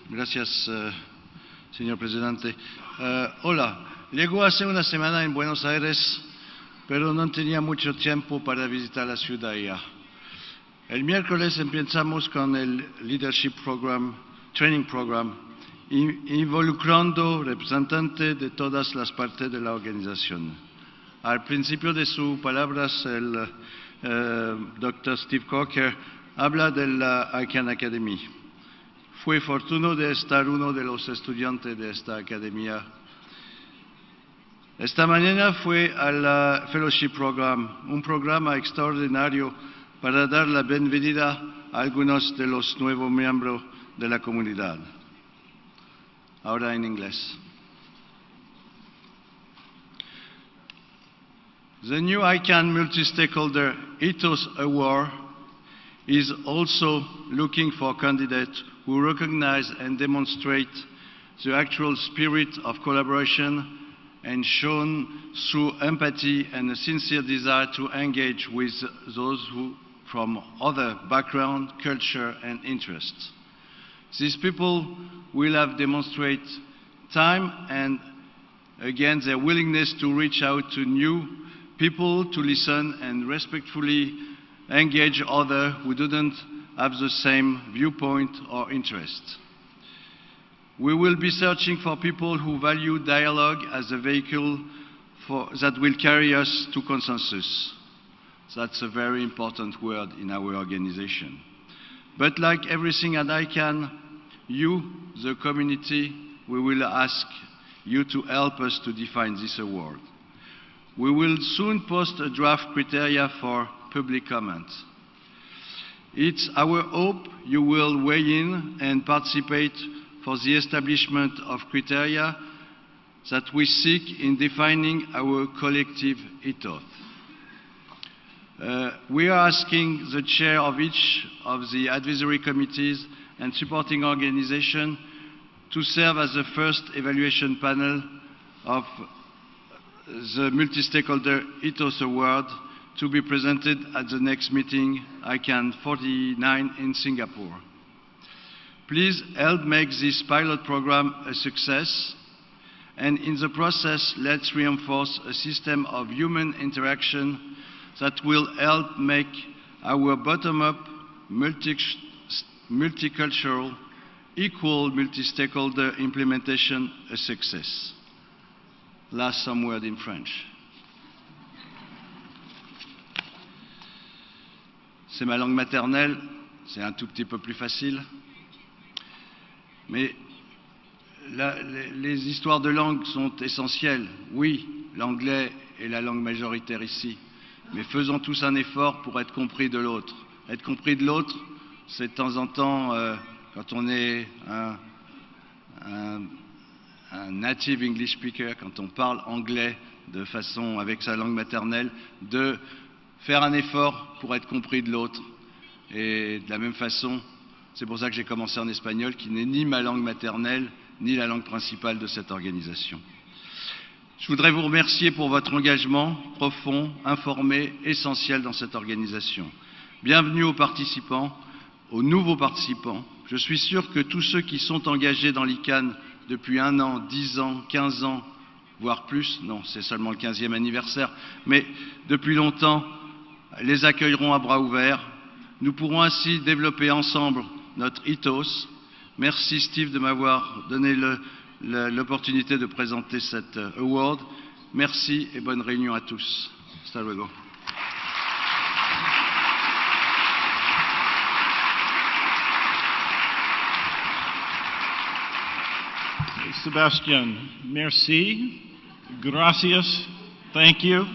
Gracias, señor presidente. Hola, llego hace una semana en Buenos Aires, pero no tenía mucho tiempo para visitar la ciudad ya. El miércoles empezamos con el Leadership Program, Training Program, involucrando representantes de todas las partes de la organización. Al principio de sus palabras, el Dr. Steve Coker habla de la ICANN Academy. Fue fortuno de estar uno de los estudiantes de esta academia. Esta mañana fue al Fellowship Program, un programa extraordinario para dar la bienvenida a algunos de los nuevos miembros de la comunidad. Ahora en inglés. The new ICANN Multi-Stakeholder Ethos Award is also looking for candidates who recognize and demonstrate the actual spirit of collaboration and shown through empathy and a sincere desire to engage with those who from other background, culture and interests. These people will have demonstrated time and again their willingness to reach out to new people, to listen and respectfully engage others who didn't have the same viewpoint or interest. We will be searching for people who value dialogue as a vehicle that will carry us to consensus. That's a very important word in our organization. But like everything at ICANN, you, the community, we will ask you to help us to define this award. We will soon post a draft criteria for public comment. It's our hope you will weigh in and participate for the establishment of criteria that we seek in defining our collective ethos. We are asking the chair of each of the advisory committees and supporting organizations to serve as the first evaluation panel of the Multi-Stakeholder Ethos Award to be presented at the next meeting, ICANN 49 in Singapore. Please help make this pilot program a success, and in the process, let's reinforce a system of human interaction that will help make our bottom-up, multicultural, equal multi-stakeholder implementation a success. Last some word in French. C'est ma langue maternelle, c'est un tout petit peu plus facile. Mais les histoires de langue sont essentielles. Oui, l'anglais est la langue majoritaire ici, mais faisons tous un effort pour être compris de l'autre. Être compris de l'autre, c'est de temps en temps, quand on est un native English speaker, quand on parle anglais de façon avec sa langue maternelle, de faire un effort pour être compris de l'autre. Et de la même façon, c'est pour ça que j'ai commencé en espagnol, qui n'est ni ma langue maternelle, ni la langue principale de cette organisation. Je voudrais vous remercier pour votre engagement profond, informé, essentiel dans cette organisation. Bienvenue aux participants, aux nouveaux participants. Je suis sûr que tous ceux qui sont engagés dans l'ICANN depuis 1 an, 10 ans, 15 ans, voire plus, non, c'est seulement le 15e anniversaire, mais depuis longtemps, les accueilleront à bras ouverts. Nous pourrons ainsi développer ensemble notre ethos. Merci Steve de m'avoir donné l'opportunité de présenter cet award. Merci et bonne réunion à tous. Hasta luego. Sebastian, merci, gracias, thank you.